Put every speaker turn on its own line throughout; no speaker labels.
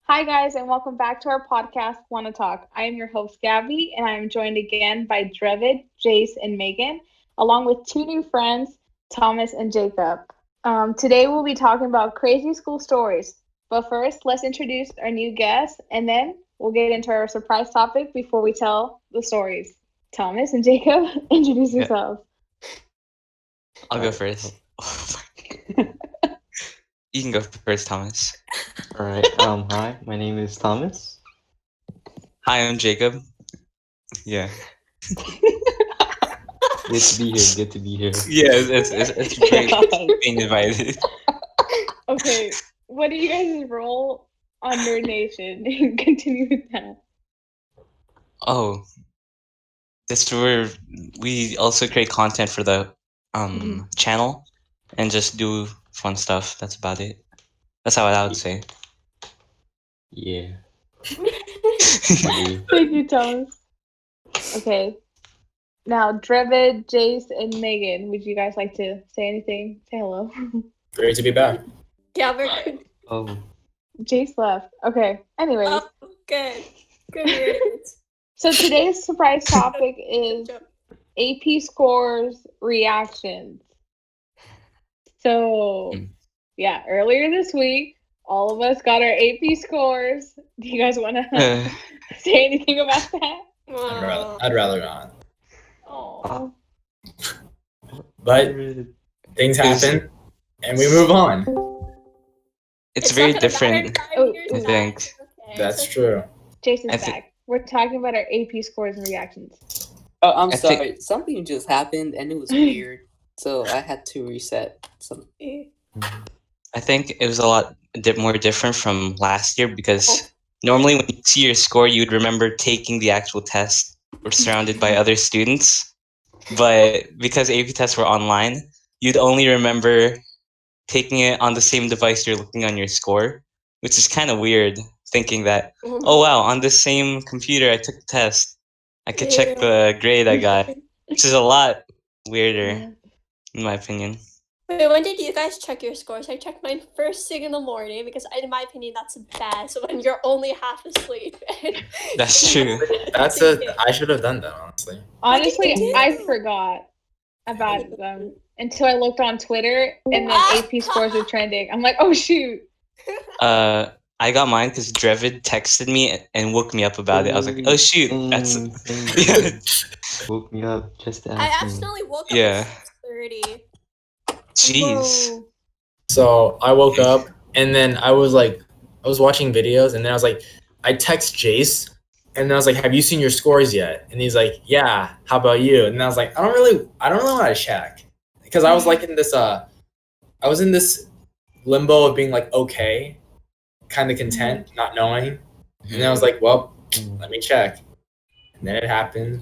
Hi, guys, and welcome back to our podcast, Wanna Talk. I am your host, Gabby, and I am joined again by Drevid, Jace, and Megan, along with two new friends, Thomas and Jacob. Today, we'll be talking about crazy school stories. But first, let's introduce our new guests, and then we'll get into our surprise topic before we tell the stories. Thomas and Jacob, introduce
Yeah,
yourselves.
I'll go
Alright.
first. You can go first, Thomas.
Alright. Hi, my name is Thomas.
Hi, I'm Jacob. Yeah.
Good to be here. Good to be here.
Yeah, it's great being invited.
Okay, what do you guys' role on Nerd Nation? Continue with that.
Oh, this where we also create content for the channel and just do fun stuff. That's about it. That's how I would say.
Yeah.
Thank you, Thomas. Okay. Now, Drevid, Jace, and Megan, would you guys like to say anything? Say hello.
Great to be back.
Yeah, we're good.
Oh,
Jace left. Okay. Anyways,
Oh, good. Good riddance.
so today's surprise topic is
Good job.
AP scores reactions. So, yeah, earlier this week, all of us got our AP scores. Do you guys want to say anything about that?
I'd rather not.
Oh.
But things happen, and we move on.
It's very
not gonna matter
different.
5 years
I
back.
think.
Okay,
That's
so-
true.
Jason's
I thi-
back. We're talking about our AP scores and reactions.
Oh, I'm
I think-
sorry. Something just happened and it was weird, so I had to reset some.
I think it was a lot more different from last year because normally when you see your score, you would remember taking the actual test or surrounded by other students. But because AP tests were online, you'd only remember taking it on the same device you're looking on your score, which is kind of weird, thinking that, oh wow, on this same computer I took the test. I could check the grade I got, which is a lot weirder, in my opinion.
Wait, when did you guys check your scores? I checked mine first thing in the morning because, in my opinion, that's best when you're only half asleep.
That's true.
I should have done that, honestly.
Honestly,
did?
I forgot about them until I looked on Twitter and then AP scores were trending. I'm like, oh shoot.
I got mine because Drevid texted me and woke me up about it. I was like, oh shoot, that's
woke me up just to
I
ask me.
accidentally woke
Yeah.
up at 6:30.
jeez.
Whoa.
So I woke up, and then I was watching videos, and then I text Jace, and then I was like, have you seen your scores yet? And he's like, yeah. How about you? And I was like, I don't really want to check, because I was like in this limbo of being like okay, kind of content, not knowing. And then I was like, well, let me check. And then it happened,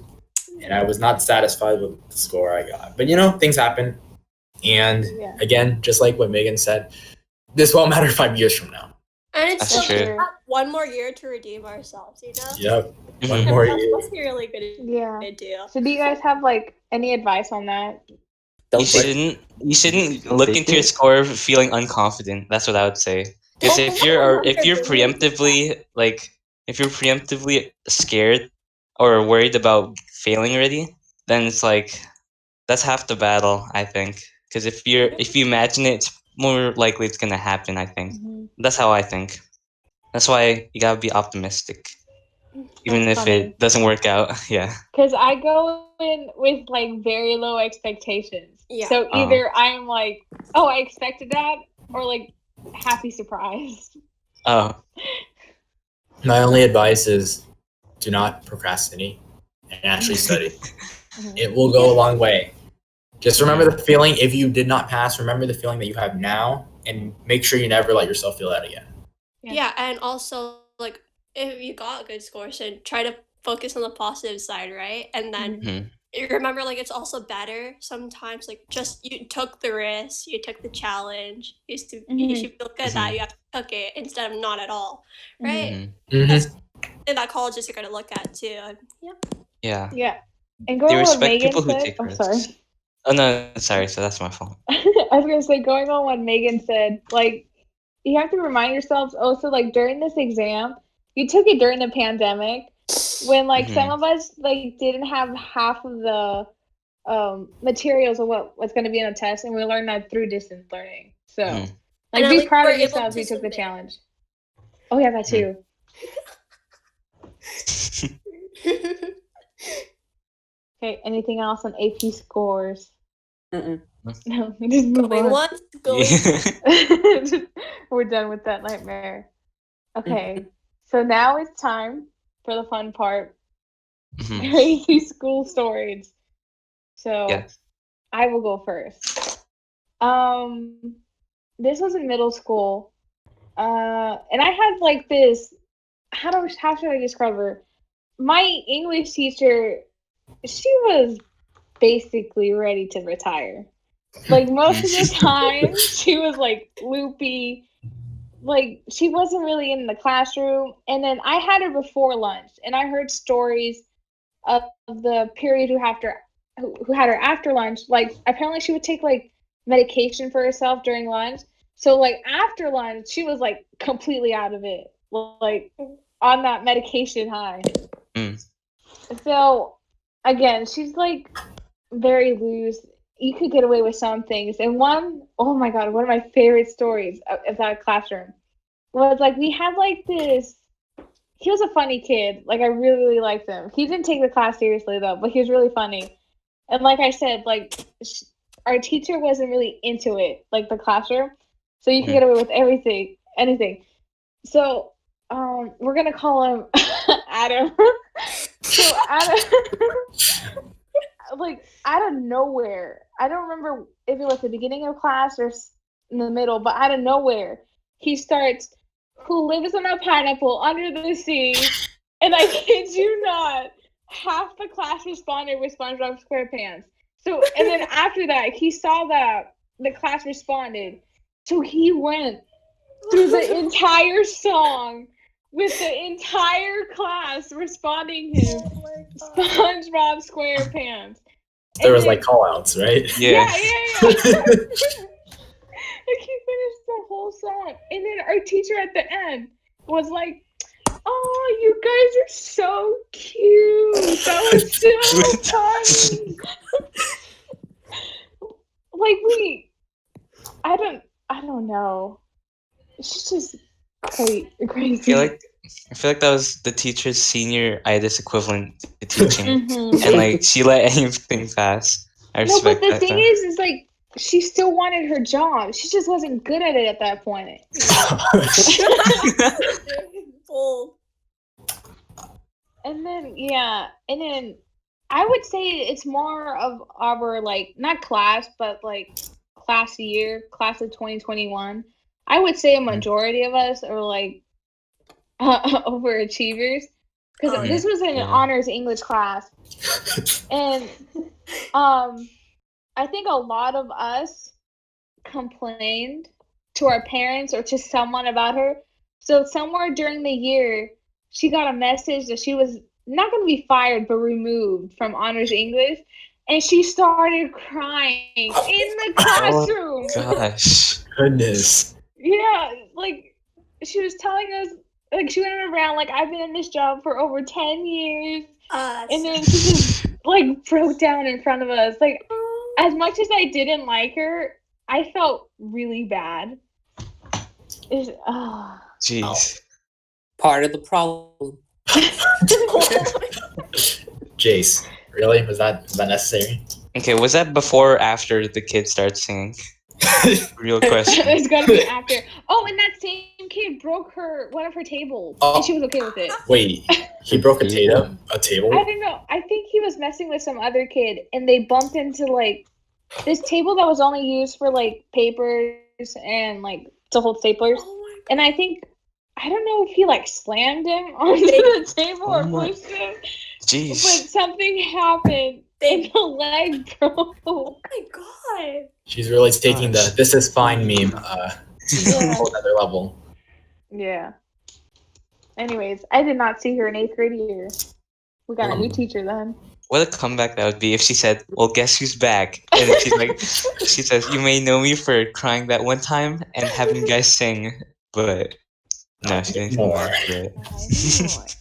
and I was not satisfied with the score I got. But things happen. And
Yeah.
again, just like what Megan said, this won't matter 5 years from now.
And it's
That's
still
true.
one more year to redeem ourselves, you know?
Yep. One
Mhm.
more
That's
year.
must be really
Yeah.
good deal.
So do you guys have like any advice on that?
You shouldn't look
Take
into your
it.
score feeling unconfident. That's what I would say. Because if you're preemptively scared or worried about failing already, then it's like that's half the battle, I think. Because if you imagine it, it's more likely it's gonna happen. I think that's how I think. That's why you gotta be optimistic, even
That's
if
funny.
it doesn't work out. Yeah.
Because I go in with like very low expectations.
Yeah.
So either I'm like, oh, I expected that, or like happy surprised.
Oh,
My only advice is do not procrastinate and actually study. It will go a long way. Just remember the feeling if you did not pass, remember the feeling that you have now, and make sure you never let yourself feel that again.
Yeah, and also, like, if you got good scores, then try to focus on the positive side, right? And then
Mhm.
you remember, like, it's also better sometimes, like, just you took the risk, you took the challenge, you should feel good that you have took it instead of not at all, right?
Mhm.
And that colleges you're going to look at, too. And, yeah.
Yeah.
Yeah. And
They
going on what
respect
Megan
people who
said.
take
Oh,
risks.
sorry.
Oh no, sorry. So that's my fault.
I was gonna say, going on what Megan said, like you have to remind yourselves also, like, during this exam, you took it during the pandemic when, like, some of us, like, didn't have half of the materials of what's going to be in a test, and we learned that through distance learning. So, like, be proud of yourselves you took the challenge. Oh, yeah, that too. Okay, anything else on AP scores? No, just move
Going
on.
once, going
We're done with that nightmare. Okay, so now it's time for the fun part. Crazy school stories. So I will go first. This was in middle school. And I had like this, how should I describe her? My English teacher, she was basically ready to retire. Like, most of the time, she was like loopy. Like, she wasn't really in the classroom. And then I had her before lunch, and I heard stories of the period who had her after lunch. Like, apparently she would take like medication for herself during lunch. So like after lunch, she was like completely out of it, like on that medication high. So again, she's like very loose. You could get away with some things. And oh my God, one of my favorite stories of that classroom was like, we had like this, he was a funny kid. Like, I really, really liked him. He didn't take the class seriously though, but he was really funny. And like I said, like our teacher wasn't really into it, like the classroom. So you can get away with anything. So we're gonna call him Adam. So Adam, like out of nowhere, I don't remember if it was the beginning of class or in the middle, but out of nowhere, he starts, "Who lives on a pineapple under the sea?" And I kid you not, half the class responded with SpongeBob SquarePants. So, and then after that, he saw that the class responded. So he went through the entire song with the entire class responding him, SpongeBob SquarePants.
There was like call-outs, right?
Yeah. Like, he finished the whole song. And then our teacher at the end was like, "Oh, you guys are so cute. That was so funny." Like, I don't know. She's just crazy.
I feel like that was the teacher's senior IDIS equivalent to teaching. And like, she let anything pass. I respect
but the thing is like, she still wanted her job. She just wasn't good at it at that point. And then I would say it's more of our, like, not class, but like class of 2021. I would say a majority of us are like overachievers, because this was an honors English class. And I think a lot of us complained to our parents or to someone about her. So somewhere during the year, she got a message that she was not going to be fired, but removed from honors English. And she started crying in the classroom.
Oh, gosh.
Goodness.
Yeah, like, she was telling us, like, she went around, like, I've been in this job for over 10 years. And then she just, like, broke down in front of us. Like, as much as I didn't like her, I felt really bad.
Jeez.
Part of the problem.
Jace, really? Was that necessary?
Okay, was that before or after the kid starts singing? Real question.
It's gotta be after. Oh, and that same kid broke one of her tables, and she was okay with it.
Wait, he broke a table? A table?
I don't know. I think he was messing with some other kid, and they bumped into like this table that was only used for like papers and like to hold staplers. And I don't know if he like slammed him onto the table or pushed him.
Jeez.
But something happened and the leg broke.
Oh my God.
She's really taking the "this is fine" meme to a whole other level.
Yeah. Anyways, I did not see her in 8th grade either. We got a new teacher then.
What a comeback that would be if she said, "Well, guess who's back?" And then she's like, she says, "You may know me for crying that one time and having you guys sing, but no, she didn't come back for it."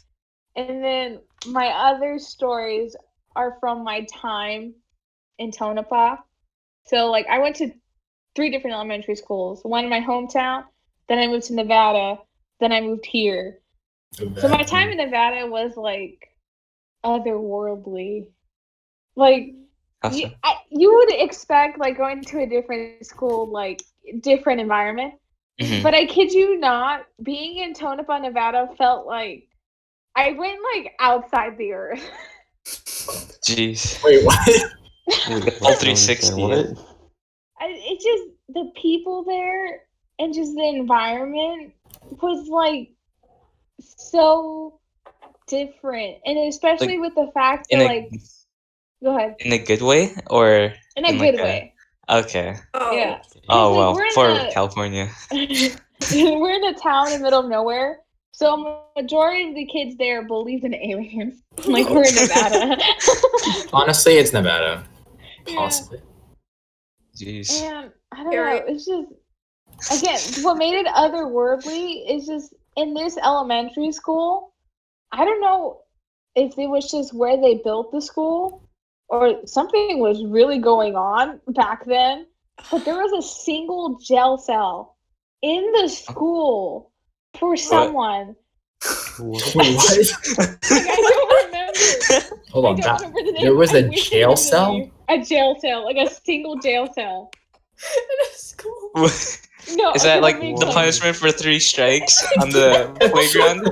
And then my other stories are from my time in Tonopah. So, like, I went to 3 different elementary schools. One in my hometown, then I moved to Nevada, then I moved here. So my time in Nevada was, like, otherworldly. Like,
Awesome.
you would expect, like, going to a different school, like, different environment.
Mhm.
But I kid you not, being in Tonopah, Nevada felt like I went, like, outside the earth.
Jeez.
Wait, what?
All 360.
What?
It's just the people there and just the environment was, like, so different. And especially with the fact that, like, go ahead.
In a good way, or
In a good way.
Okay.
Yeah.
Oh
like,
well,
we're in
for
the-
California.
We're in a town in the middle of nowhere. So majority of the kids there believe in aliens. Like, we're in Nevada.
Honestly, it's Nevada.
Yeah.
Possibly.
Jeez.
And I don't know, it's just, again, what made it otherworldly is just, in this elementary school, I don't know if it was just where they built the school or something was really going on back then, but there was a single jail cell in the school for someone.
What?
Wait, what?
Like, I don't remember.
Hold on.
I don't remember the name.
There was
I
a
wish I
jail
remembered the
cell?
name. A jail cell, like a single jail cell.
In a school.
No,
Is that
okay,
like
let me
the
explain.
punishment for 3 strikes on the playground?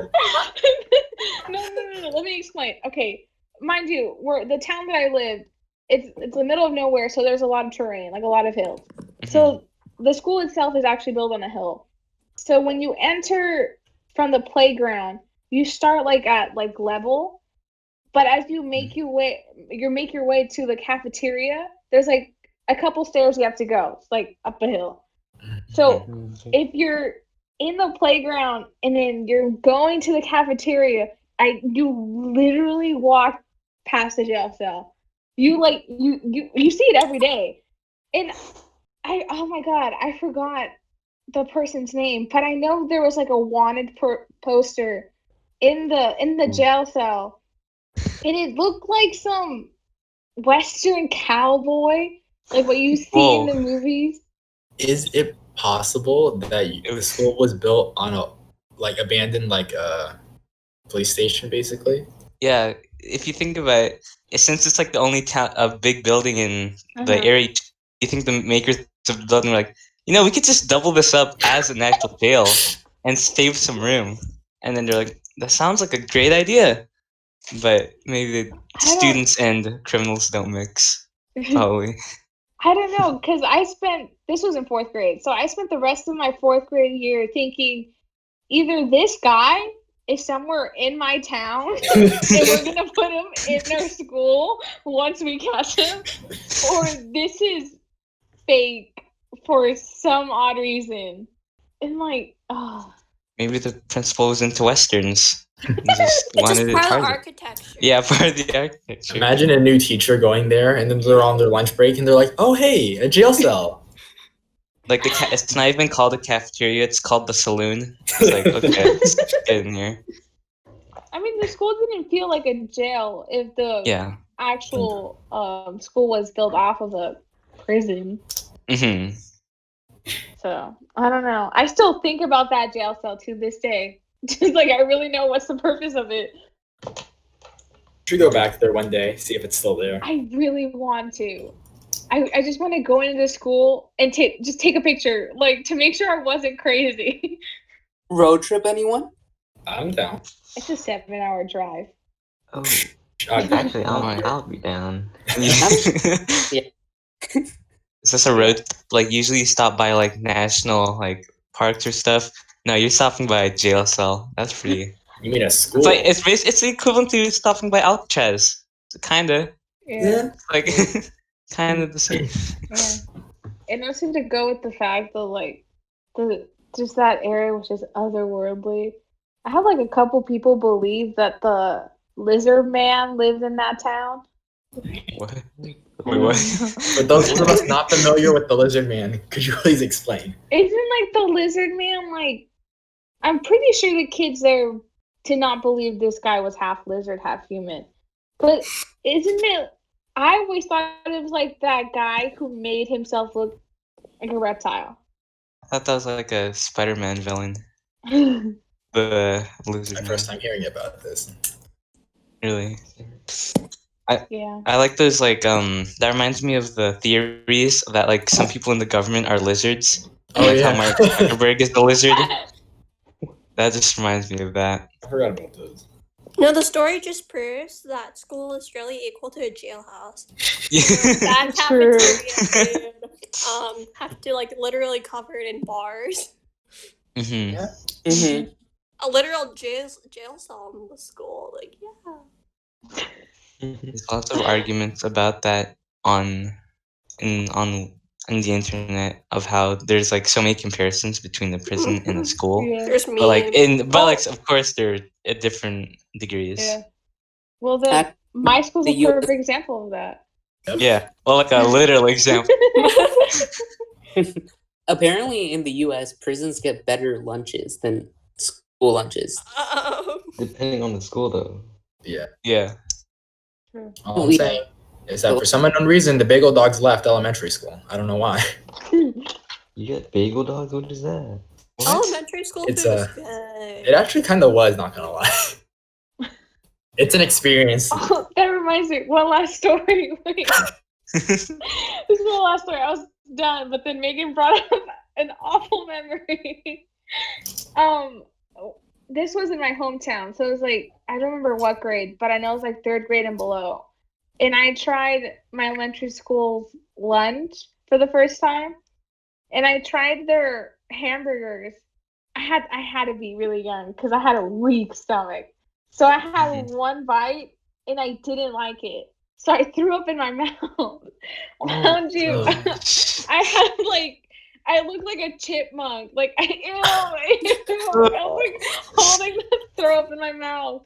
No. Let me explain. Okay, mind you, the town that I lived, it's the middle of nowhere, so there's a lot of terrain, like a lot of hills. So the school itself is actually built on a hill. So when you enter from the playground, you start like at like level, but as you make your way to the cafeteria, there's like a couple stairs you have to go. It's like up a hill. So if you're in the playground and then you're going to the cafeteria, you literally walk past the jail cell. You see it every day. And oh my god, I forgot the person's name, but I know there was like a wanted poster in the jail cell, and it looked like some Western cowboy, like what you see in the movies.
Is it possible that the school was built on a abandoned police station, basically?
Yeah, if you think about it, since it's like the only big building in the area, you think the makers of the building were like, we could just double this up as an actual jail and save some room. And then they're like, that sounds like a great idea. But maybe the students and criminals don't mix, probably.
I don't know, because this was in 4th grade, so I spent the rest of my 4th grade year thinking either this guy is somewhere in my town and we're going to put him in our school once we catch him, or this is fake for some odd reason. And like,
maybe the principal was into Westerns. Just
It's
wanted
just part of the architecture.
Yeah, part of the architecture.
Imagine a new teacher going there, and then they're on their lunch break, and they're like, "Oh, hey, a jail cell."
Like it's not even called a cafeteria; it's called the saloon. It's like, okay, let's get in here.
I mean, the school didn't feel like a jail if the actual school was built off of a prison.
Mm-hmm.
So I don't know. I still think about that jail cell to this day. Just like, I really know what's the purpose of it.
Should go back there one day, see if it's still there.
I really want to. I just want to go into the school and just take a picture, like, to make sure I wasn't crazy.
Road trip, anyone?
I'm down.
It's a 7-hour drive.
Oh,
God,
actually, I'll be down.
Yeah.
Is this a road? Like, usually you stop by like national parks or stuff. No, you're stopping by a jail cell. That's pretty.
You mean a school?
It's the equivalent to stopping by Alcatraz. Kinda.
Yeah.
Like, kind of the same.
Yeah. And also to go with the fact that just that area was just otherworldly. I have a couple people believe that the lizard man lived in that town.
What? Wait, what?
For those of us not familiar with the lizard man, could you please explain?
Isn't like the lizard man like? I'm pretty sure the kids there did not believe this guy was half lizard, half human. But isn't it? I always thought it was like that guy who made himself look like a reptile.
I thought that was like a Spider-Man villain.
Yeah.
The lizard
My
man.
first time hearing about this.
Really? I like those like that reminds me of the theories that like some people in the government are lizards.
Oh,
Like
yeah.
how Mark Zuckerberg is the lizard. That just reminds me of that.
I forgot about those.
No, the story just proves that school is really equal to a jailhouse. That
True.
cafeteria food, have to like literally cover it in bars.
Mm-hmm.
Yeah.
Mm-hmm.
A literal jail cell in the school. Like, yeah.
There's lots of arguments about that on the internet of how there's like so many comparisons between the prison and the school.
Yeah.
There's me.
But like of course they're at different degrees.
Yeah. Well,
At
my school's
the
a
U-
perfect example of that.
Yeah. Well, like a literal example.
Apparently, in the U.S., prisons get better lunches than school lunches.
Depending on the school, though.
Yeah.
Yeah.
All I'm saying is that for some unknown reason, the bagel dogs left elementary school. I don't know why.
You get bagel dogs? What is that?
Elementary school
It's,
food is
It
good.
actually kind of was, not gonna lie. It's an experience.
Oh, that reminds me. One last story. Wait. This is the last story. I was done, but then Megan brought up an awful memory. This was in my hometown, so it was like I don't remember what grade, but I know it was like 3rd grade and below. And I tried my elementary school's lunch for the first time, and I tried their hamburgers. I had to be really young because I had a weak stomach, so I had one bite and I didn't like it. So I threw up in my mouth. Found you. I had like, I looked like a chipmunk. Like, ew. I was like holding the throw up in my mouth.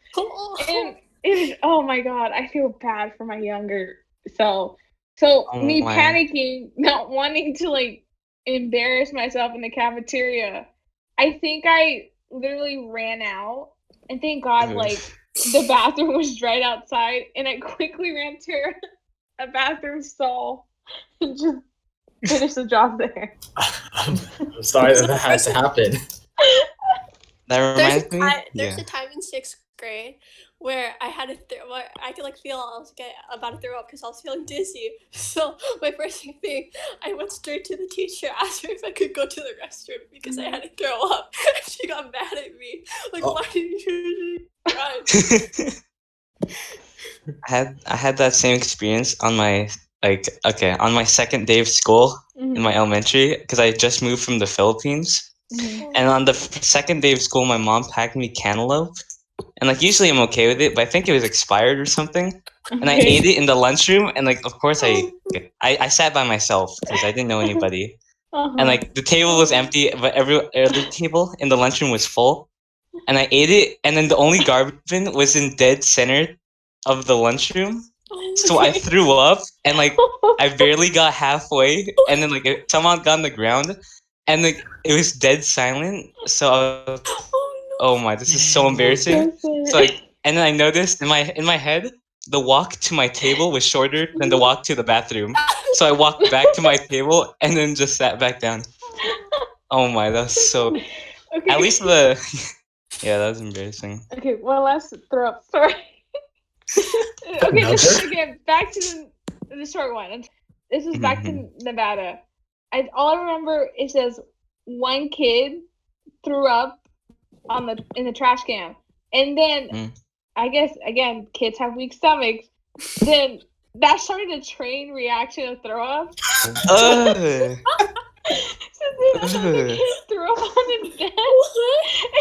And it, oh my God, I feel bad for my younger self. So me
my.
panicking, not wanting to like embarrass myself in the cafeteria, I think I literally ran out. And thank God, like, the bathroom was right outside, and I quickly ran to a bathroom stall and just finished the job there.
I'm sorry that had to happen.
That reminds me.
There's a time in 6th grade where I had I could like feel I was about to throw up because I was feeling dizzy. So my first thing, I went straight to the teacher, asked her if I could go to the restroom because I had to throw up. She got mad at me. Like, why did you run?
I had that same experience on my on my second day of school in my elementary because I just moved from the Philippines. And on the second day of school, my mom packed me cantaloupe. And like usually I'm okay with it, but I think it was expired or something. And I ate it in the lunchroom, and like of course I sat by myself because I didn't know anybody. And like the table was empty, but every other table in the lunchroom was full. And I ate it, and then the only garbage bin was in dead center of the lunchroom. So I threw up, and like I barely got halfway, and then like it somehow got on the ground, and like it was dead silent. So I was, oh my, this is so embarrassing. So like, and then I noticed in my head, the walk to my table was shorter than the walk to the bathroom. So I walked back to my table and then just sat back down. Oh my, that was so.
Okay.
At least the. Yeah, that was embarrassing.
Okay, one last throw up story. Okay, back to the short one. This is back to Nevada. All I remember it says one kid threw up in the trash can, and then I guess again kids have weak stomachs. Then that started a train reaction of throw up. So then the kid threw up on his bed,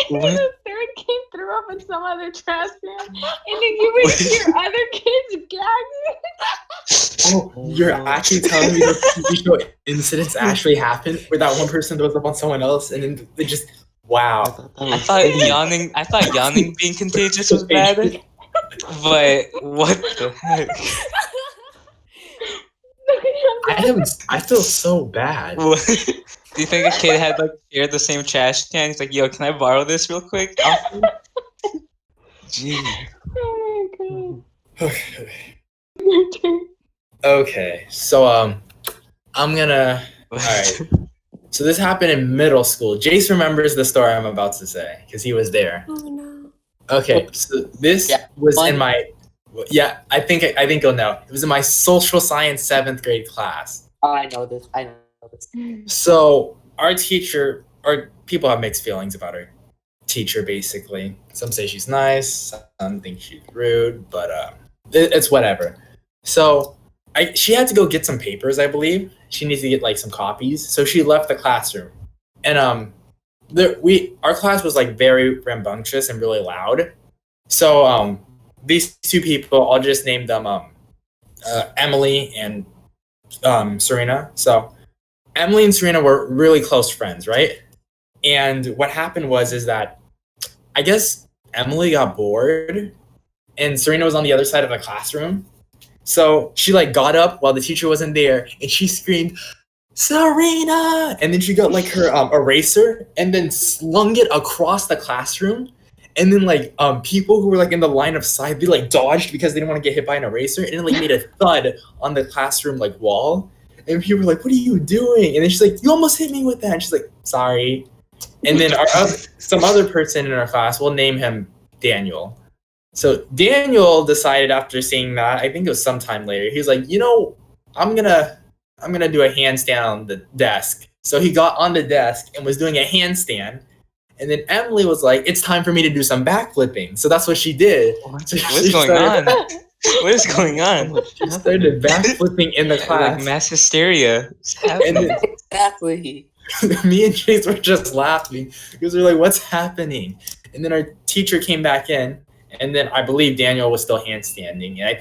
and then the third kid threw up in some other trash can, and then you would hear other kids gagging.
Oh, you're actually telling me those TV show incidents actually happened where that one person throws up on someone else and then they just wow.
I thought yawning being contagious was bad. But what the heck?
I feel so bad.
What? Do you think a kid had like shared the same trash can? He's like, "Yo, can I borrow this real quick?" Gee.
Oh my god.
Okay.
Your turn.
Okay. So I'm gonna. All right. So this happened in middle school. Jace remembers the story I'm about to say because he was there.
Oh no.
Okay. So this was in my. Yeah, I think you'll know. It was in my social science 7th grade class.
Oh, I know this. I know this.
So our teacher, or people have mixed feelings about our teacher. Basically, some say she's nice, some think she's rude, but it's whatever. So she had to go get some papers. I believe she needs to get like some copies. So she left the classroom, and our class was like very rambunctious and really loud. So these two people, I'll just name them Emily and Serena. So Emily and Serena were really close friends, right? And what happened is that I guess Emily got bored and Serena was on the other side of the classroom. So she like got up while the teacher wasn't there and she screamed, "Serena!" And then she got like her eraser and then slung it across the classroom. And then like people who were like in the line of sight, they like dodged because they didn't want to get hit by an eraser, and it like made a thud on the classroom like wall. And people were like, "What are you doing?" And then she's like, "You almost hit me with that." And she's like, "Sorry." And then some other person in our class, we'll name him Daniel. So Daniel decided after seeing that, I think it was sometime later, he was like, I'm gonna do a handstand on the desk. So he got on the desk and was doing a handstand. And then Emily was like, "It's time for me to do some backflipping." So that's what she did.
What's going on? What is going on?
She started backflipping in the class.
Like mass hysteria.
And then
Exactly.
me and Chase were just laughing because we're like, "What's happening?" And then our teacher came back in, and then I believe Daniel was still handstanding. And I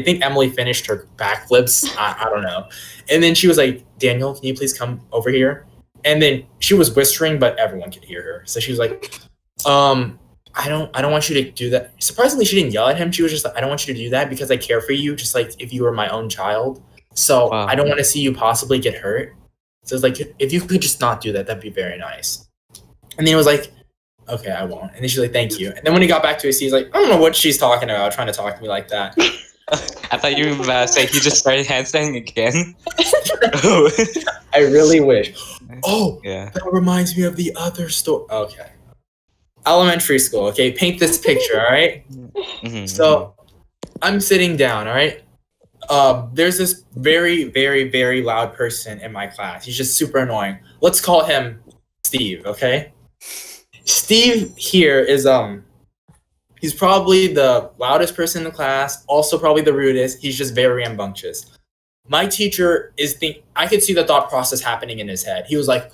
think Emily finished her backflips. I don't know. And then she was like, "Daniel, can you please come over here?" And then she was whispering, but everyone could hear her. So she was like, I don't want you to do that." Surprisingly, she didn't yell at him. She was just like, "I don't want you to do that because I care for you, just like if you were my own child. So
Wow.
I don't want to see you possibly get hurt. So it's like, if you could just not do that, that'd be very nice." And then he was like, "Okay, I won't." And then she's like, "Thank you." And then when he got back to his seat, he's like, "I don't know what she's talking about, trying to talk to me like that."
I thought you were about to say he just started handstanding again.
I really wish. Oh,
Yeah.
that reminds me of the other story. Okay. Elementary school, okay? Paint this picture, all right?
Mhm.
So I'm sitting down, all right? There's this very, very, very loud person in my class. He's just super annoying. Let's call him Steve, okay? Steve here is he's probably the loudest person in the class, also probably the rudest. He's just very rambunctious. My teacher I could see the thought process happening in his head. He was like,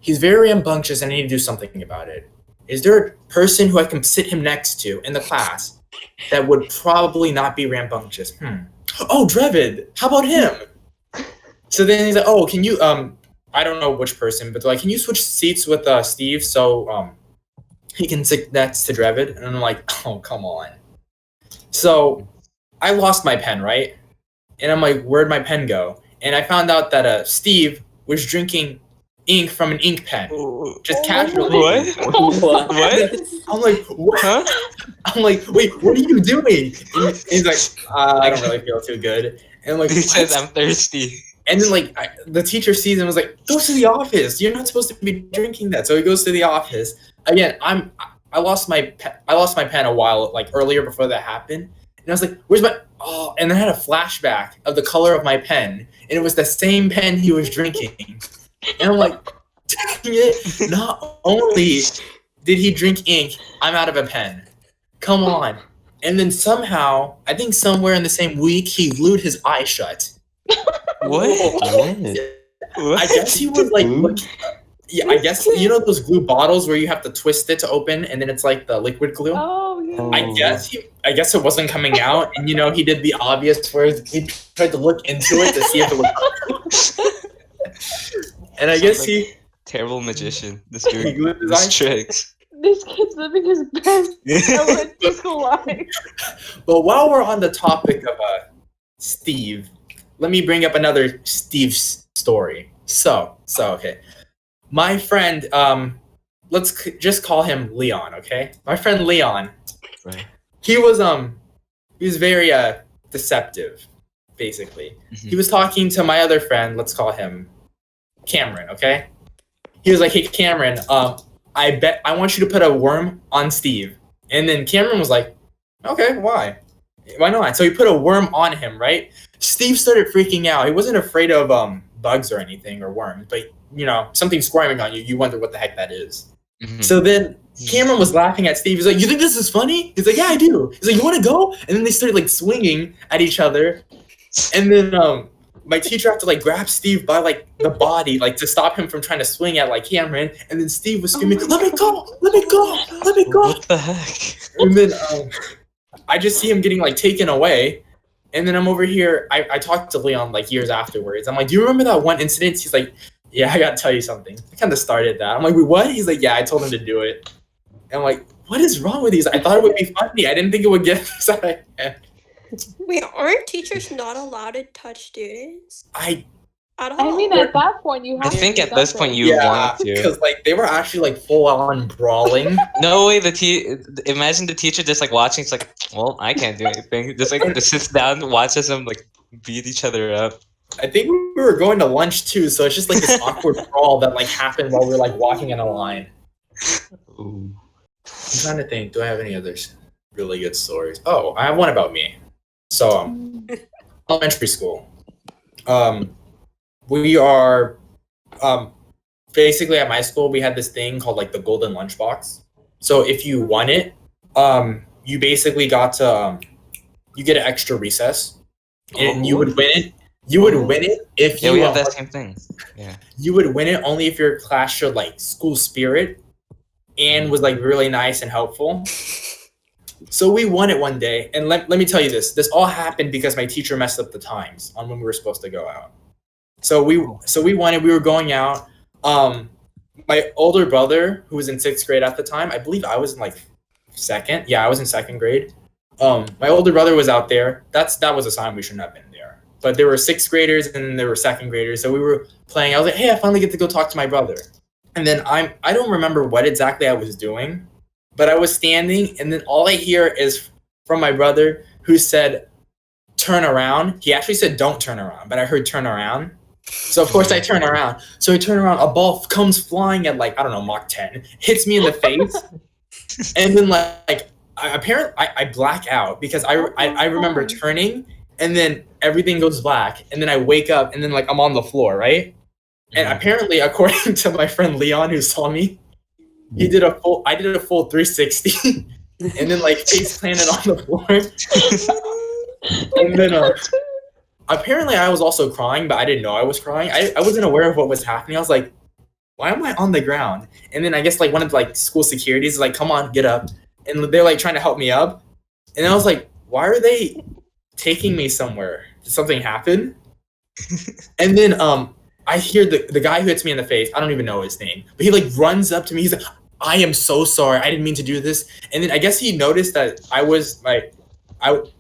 he's very rambunctious and I need to do something about it. Is there a person who I can sit him next to in the class that would probably not be rambunctious? Oh, Drevid, how about him? So then he's like, "Oh, can you, I don't know which person, but like, can you switch seats with Steve so he can sit next to Drevid?" And I'm like, "Oh, come on." So I lost my pen, right? And I'm like, "Where'd my pen go?" And I found out that Steve was drinking ink from an ink pen, just casually.
What? What?
I'm like, "What?"
Huh?
I'm like, "Wait, what are you doing?" And he's like, "I don't really feel too good." And I'm like,
He says,
"What?"
"I'm thirsty."
And then like the teacher sees him and was like, "Go to the office. You're not supposed to be drinking that." So he goes to the office. Again, I lost my pen a while like earlier before that happened. And I was like, "Where's my?" Oh, and I had a flashback of the color of my pen, and it was the same pen he was drinking. And I'm like, "Dang it! Not only did he drink ink, I'm out of a pen. Come on!" And then somehow, I think somewhere in the same week, he glued his eye shut.
What?
What?
I guess he was like, yeah, I guess you know those glue bottles where you have to twist it to open, and then it's like the liquid glue.
Oh yeah.
I guess it wasn't coming out, and he did the obvious where he tried to look into it to see if it was. And I guess he
Terrible magician. This
he
dude.
glued his
This
eye.
tricks.
This kid's living his best elementary school life.
But while we're on the topic of Steve, let me bring up another Steve's story. So okay. My friend, just call him Leon, okay? My friend Leon,
Right.
he was very deceptive, basically. He was talking to my other friend, let's call him Cameron, okay? He was like, "Hey Cameron, I bet I want you to put a worm on Steve." And then Cameron was like, "Okay, why? Why not?" So he put a worm on him, right? Steve started freaking out. He wasn't afraid of bugs or anything or worms, but something squirming on you, you wonder what the heck that is. So then Cameron was laughing at Steve. He's like, "You think this is funny?" He's like, "Yeah, I do." He's like, "You want to go?" And then they started like swinging at each other. And then my teacher had to like grab Steve by like the body, like to stop him from trying to swing at like Cameron. And then Steve was screaming, "Let me go! Let me go! Let me go!"
What the heck?
And then I just see him getting like taken away. And then I'm over here. I talked to Leon like years afterwards. I'm like, "Do you remember that one incident?" He's like, "Yeah, I gotta tell you something. I kind of started that." I'm like, "Wait, what?" He's like, "Yeah, I told him to do it." And I'm like, "What is wrong with these?" I thought it would be funny. I didn't think it would get this out of hand.
Wait, aren't teachers not allowed to touch students?
I
At all?
I mean, at that point, you
I
have to.
think
do
at this
something.
point you want to.
because like they were actually like full on brawling.
No way. Imagine the teacher just like watching. It's like, well, I can't do anything. Just like sits down, watches them like beat each other up.
I think we were going to lunch too, so it's just like this awkward brawl that like happened while we were like walking in a line.
Ooh.
I'm trying to think. Do I have any others really good stories? Oh, I have one about me. So, elementary school. We are basically at my school. We had this thing called like the golden lunchbox. So if you won it, you basically got to you get an extra recess, and you would win it. You would win it if you.
Yeah, we have that same thing. Yeah.
You would win it only if your class showed like school spirit and was like really nice and helpful. So we won it one day, and let me tell you this. This all happened because my teacher messed up the times on when we were supposed to go out. So we won it. We were going out. My older brother, who was in 6th grade at the time, I believe I was in like 2nd. Yeah, I was in 2nd grade. My older brother was out there. That was a sign we shouldn't have been there. But there were 6th graders and then there were 2nd graders. So we were playing. I was like, "Hey, I finally get to go talk to my brother." And then I don't remember what exactly I was doing, but I was standing, and then all I hear is from my brother, who said, "Turn around." He actually said, "Don't turn around," but I heard "turn around." So of course I turn around. So I turn around, a ball comes flying at like, I don't know, Mach 10, hits me in the face. And then I black out because I remember turning, and then everything goes black, and then I wake up, and then like I'm on the floor, right? And apparently, according to my friend Leon, who saw me, I did a full 360, and then like face planted on the floor. And then apparently I was also crying, but I didn't know I was crying. I wasn't aware of what was happening. I was like, "Why am I on the ground?" And then I guess like one of the like school securities is like, "Come on, get up," and they're like trying to help me up. And I was like, "Why are they taking me somewhere? Did something happen?" And then I hear the guy who hits me in the face. I don't even know his name, but he like runs up to me. He's like, "I am so sorry. I didn't mean to do this." And then I guess he noticed that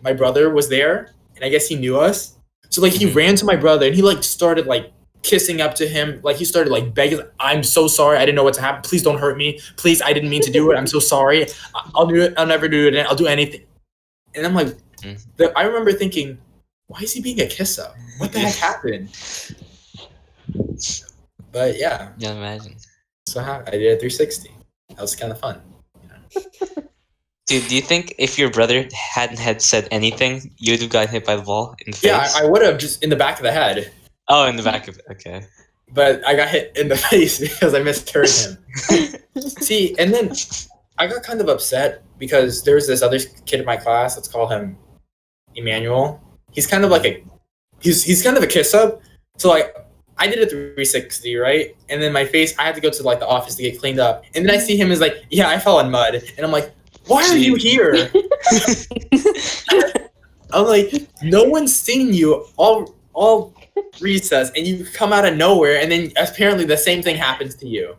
my brother was there, and I guess he knew us. So like he ran to my brother, and he like started like kissing up to him. Like he started like begging, "I'm so sorry. I didn't know what to happen. Please don't hurt me. Please, I didn't mean to do it. I'm so sorry. I'll do it. I'll never do it again. I'll do anything." And I'm like, I remember thinking, why is he being a kiss up? What the heck happened? But yeah.
Yeah, imagine.
So I did a 360. That was kind of fun.
Dude, do you think if your brother hadn't had said anything, you'd have gotten hit by the ball in the face?
Yeah, I would have, just in the back of the head.
Oh, in the back of it. Okay.
But I got hit in the face because I misheard him. See, and then I got kind of upset because there's this other kid in my class. Let's call him Emmanuel. He's kind of like he's kind of a kiss up. So like I did a 360, right? And then my face, I had to go to like the office to get cleaned up. And then I see him as like, "Yeah, I fell in mud." And I'm like, "Why are you here?" I'm like, "No one's seen you all recess, and you come out of nowhere, and then apparently the same thing happens to you."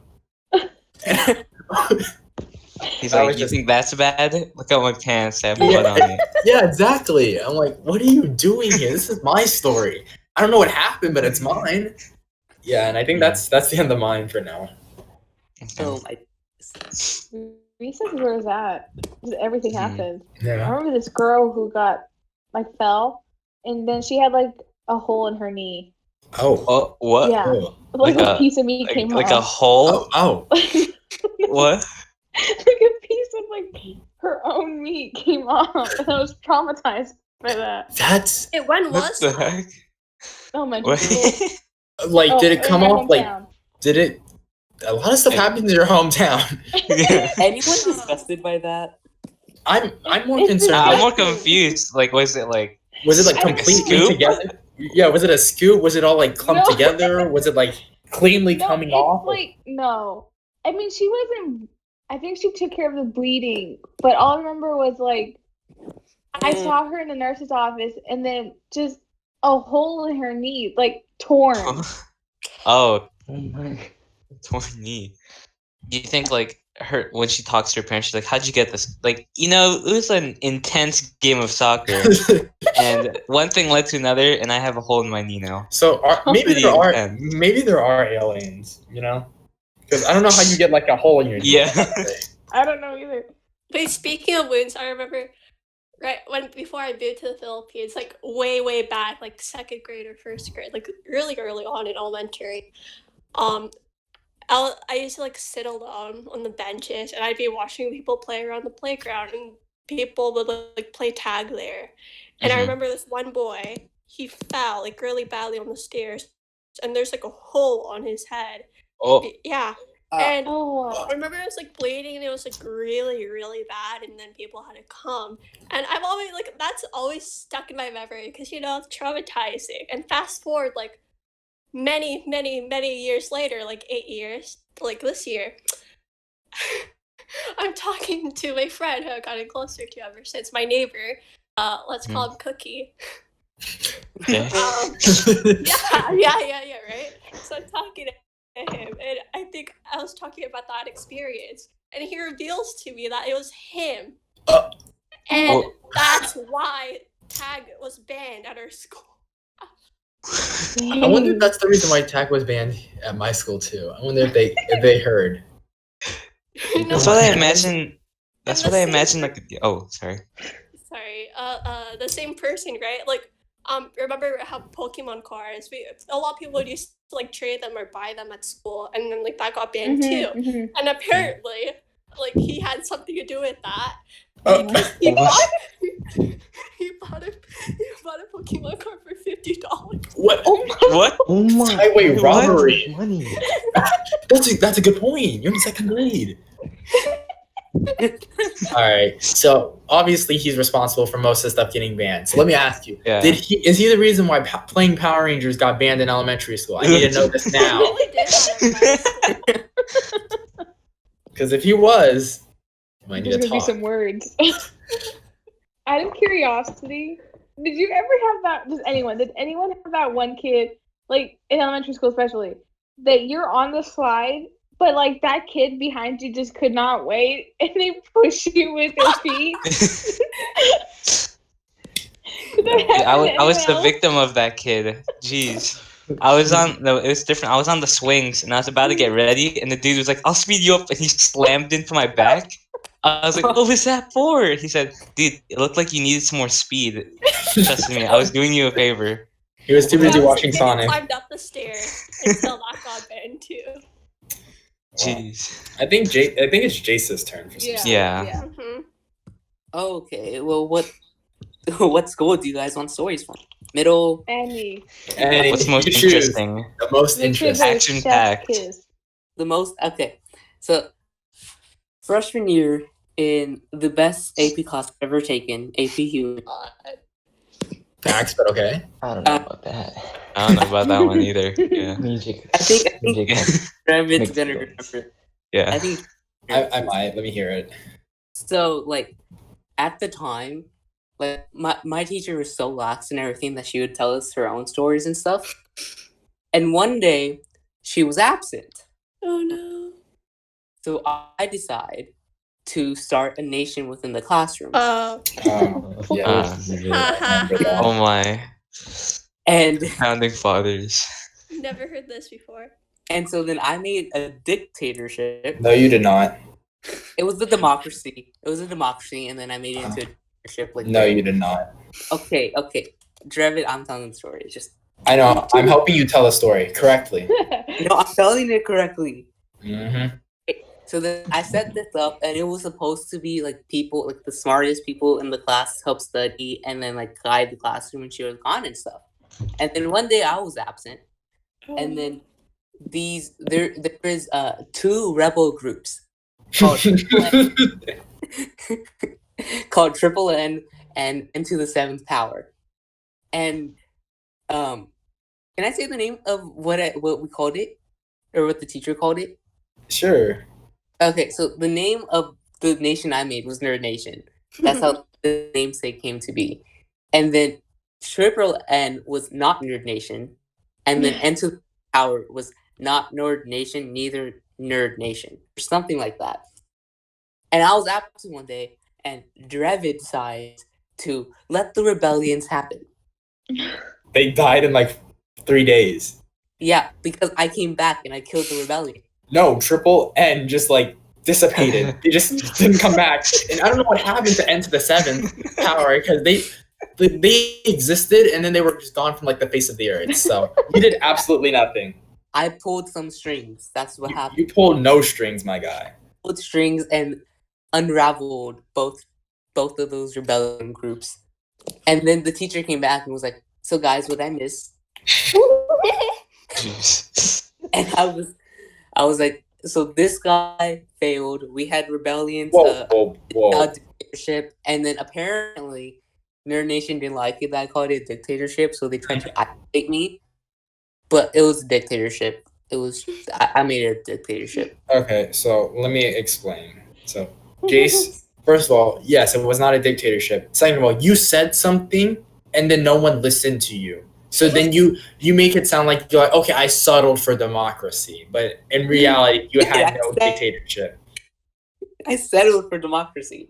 He's
I
like,
was
you
just-
think that's bad? Look at my pants. I have blood on it.
Yeah, exactly. I'm like, what are you doing here? This is my story. I don't know what happened, but it's mine. Yeah, and I think that's the end of mine for now.
Okay.
Oh my.
Recess is where it's at. Everything happened. I
Yeah.
remember this girl who got fell, and then she had like a hole in her knee.
Oh.
Oh, what?
Yeah,
Oh.
like
Like
a
a-
piece of meat came
Like a
off.
hole?
Oh.
What?
Like a piece of like her own meat came off, and I was traumatized by that.
That's
When
What
was
the
that?
heck?
Elementary school.
like,
Oh,
did it
in
come
my
off like?
hometown.
Did it? A lot of stuff happens in your hometown.
Yeah.
Anyone disgusted by that?
I'm more
It's
concerned.
I'm
Like,
more confused. Like, was it like?
was it like
I don't
completely
know.
together? Yeah. Was it a scoop? Was it all like clumped
No.
together? Was it like cleanly
No,
coming
it's
off?
like no. I mean, she wasn't. I think she took care of the bleeding, but all I remember was like I saw her in the nurse's office, and then just a hole in her knee, like torn.
Oh,
Oh my.
torn knee. Do you think like her when she talks to her parents, she's like, "How'd you get this?" Like, it was an intense game of soccer, and one thing led to another, and I have a hole in my knee now.
So maybe
Pretty intense.
there are aliens, you know? Because I don't know how you get like a hole in your knee.
Yeah.
I don't know either.
Wait, speaking of wounds, I remember before I moved to the Philippines, like way back, like second grade or first grade, like really early on in elementary. I used to like sit alone on the benches, and I'd be watching people play around the playground, and people would like play tag there. And I
Mhm.
remember this one boy, he fell like really badly on the stairs, and there's like a hole on his head.
Oh,
Yeah.
Uh,
And
Oh,
I remember it was like bleeding, and it was like really bad, and then people had to come. And I've always like that's always stuck in my memory because it's traumatizing. And fast forward like many years later, like 8 years, like this year, I'm talking to my friend who I've gotten closer to ever since, my neighbor. Let's call him Cookie.
okay.
Yeah, right? So I'm talking to him, and I think I was talking about that experience, and he reveals to me that it was him. And
Oh.
that's why tag was banned at our school.
I wonder if that's the reason why tag was banned at my school too. I wonder if they heard.
That's what I imagine. That's what I imagine. Like, oh, sorry.
Sorry, the same person, right? Like, remember how Pokemon cards? A lot of people used to like trade them or buy them at school, and then like that got banned too. And apparently, like he had something to do with that. Because he bought a Pokemon card for $50.
What?
What?
Oh my.
Highway
What?
robbery.
Money.
That's a good point. You're in second grade. All right. So obviously he's responsible for most of the stuff getting banned. So let me ask you:
Yeah.
is he the reason why playing Power Rangers got banned in elementary school? I need to know this now.
Really did that at my school.
Because if he was, we might need
There's
to
gonna be
talk.
some words. Out of curiosity, did you ever have that? Did anyone have that one kid, like in elementary school especially, that you're on the slide, but like that kid behind you just could not wait, and they push you with their feet?
I was the victim of that kid. Jeez. I was on no, it was different. I was on the swings and I was about to get ready, and the dude was like, "I'll speed you up," and he slammed into my back. I was like, "What was that for?" He said, "Dude, it looked like you needed some more speed." Trust me, I was doing you a favor.
He was too
I
busy
was
watching
getting
Sonic.
climbed up the stairs until that got banned too.
Jeez.
I think it's Jace's turn for some stuff.
Yeah.
Mhm.
Okay, well, what school do you guys want stories from? Middle?
Annie.
And
What's most
you choose
interesting?
the most
Which is
interesting.
a
Action
chef's
packed.
kiss.
The most? Okay. So, freshman year in the best AP class I've ever taken, AP Human.
Facts, but okay.
I don't know about that.
I don't know about that one either. Yeah.
Music.
I think
Music.
Drevid's
Mixed
gonna
feelings.
remember.
Yeah.
I think
I might. Let me hear it.
so. Like at the time, like my teacher was so lax and everything that she would tell us her own stories and stuff. And one day, she was absent.
Oh no.
So I decide to start a nation within the classroom.
Yeah.
Haha.
Oh my.
And
Founding fathers.
Never heard this before.
so then I made a dictatorship.
No, you did not.
It was a democracy. And then I made it into a dictatorship. Like
No, you did not.
Okay. Drevid, I'm telling the story. Just
I know. I'm helping you tell the story correctly.
no, I'm telling it correctly.
Mm-hmm.
So then I set this up, and it was supposed to be like people, like the smartest people in the class help study, and then like guide the classroom when she was gone and stuff. And then one day I was absent, and then there is 2 rebel groups called called Triple N and Into the Seventh Power. And can I say the name of what we called it, or what the teacher called it?
Sure.
Okay, so the name of the nation I made was Nerd Nation. That's how the namesake came to be. And then Triple N was not Nerd Nation, and then Into the Power was not Nerd Nation, neither Nerd Nation, or something like that. And I was absent one day, and Drevid decides to let the rebellions happen.
They died in like 3 days.
Yeah, because I came back and I killed the rebellion.
No, Triple N just like dissipated. They just didn't come back. And I don't know what happened to N to the 7th power, because they existed and then they were just gone from like the face of the earth. So you did absolutely nothing.
I pulled some strings. That's what happened.
You pulled no strings, my guy.
Pulled strings and unraveled both of those rebellion groups. And then the teacher came back and was like, "So guys, what I miss?"
Jeez.
And I was like, "So this guy failed. We had rebellions,
Whoa.
dictatorship, and then apparently Nerd Nation didn't like it that I called it dictatorship, so they tried to activate me. But it was a dictatorship. It was I made it a dictatorship."
Okay, so let me explain. So, Jace, first of all, yes, it was not a dictatorship. Second of all, you said something and then no one listened to you. So then you make it sound like you're like, okay, I settled for democracy, but in reality, you had no dictatorship.
I settled for democracy.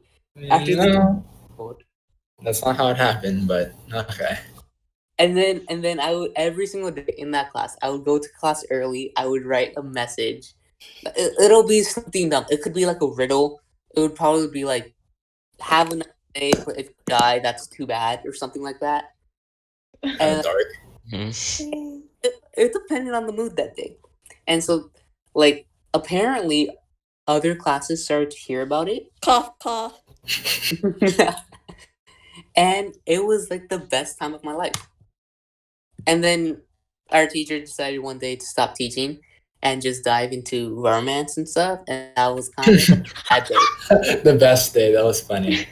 After
No, that's not how it happened, but okay.
And then I would, every single day in that class, I would go to class early. I would write a message. It'll be something dumb. It could be like a riddle. It would probably be like, "Have a nice day, but if you die, that's too bad," or something like that. And
Dark.
it depended on the mood that day. And so, like, apparently, other classes started to hear about it.
Cough, cough.
And it was like the best time of my life. And then our teacher decided one day to stop teaching and just dive into romance and stuff. And that was kind of a bad day.
The best day. That was funny.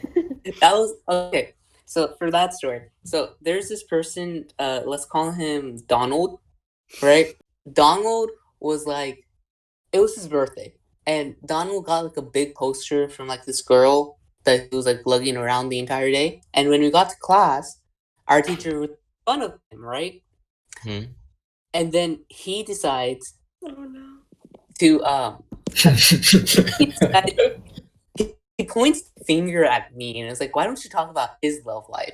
That was okay. So for that story, so there's this person, let's call him Donald, right? Donald was like, it was his birthday, and Donald got like a big poster from like this girl that he was like lugging around the entire day. And when we got to class, our teacher would make fun of him, right?
Hmm.
And then he decides
Oh no.
to he points the finger at me and is like, "Why don't you talk about his love life?"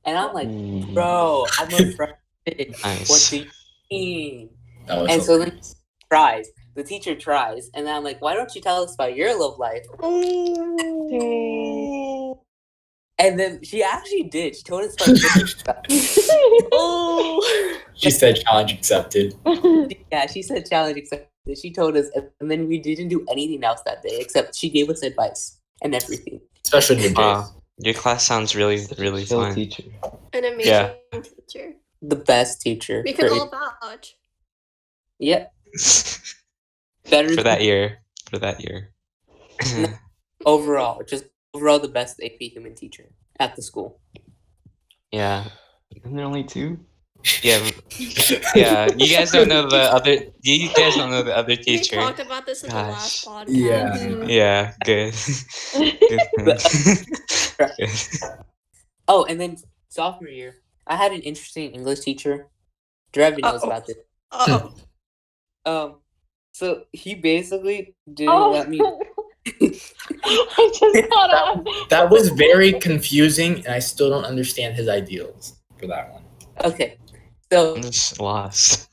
And I'm like, "Bro, I'm a freshman.
Nice.
What do you mean?"
That was
And so then
hilarious.
the teacher tries, and then I'm like, "Why don't you tell us about your love life?" And then she actually did. She told us about
Oh.
She said challenge accepted.
yeah, she said challenge accepted. She told us, and then we didn't do anything else that day except she gave us advice and everything.
Especially the
Wow. Your class sounds really, really
Chill
fun.
teacher.
An amazing
Yeah.
teacher.
The best teacher.
We can
for-
all vouch.
Yep. Better
For that year. For that year.
overall the best AP human teacher at the school.
Yeah.
Isn't there only 2?
Yeah. Yeah. You guys don't know the other. You guys don't know the other
We
teacher.
talked about this in the last
Gosh.
podcast.
Yeah.
Yeah. Good. Good.
Oh, and then sophomore year, I had an interesting English teacher. Drevid knows about this.
Oh.
So he basically didn't let me.
I just caught on.
That was very confusing, and I still don't understand his ideals for that one.
Okay, so
I'm just lost.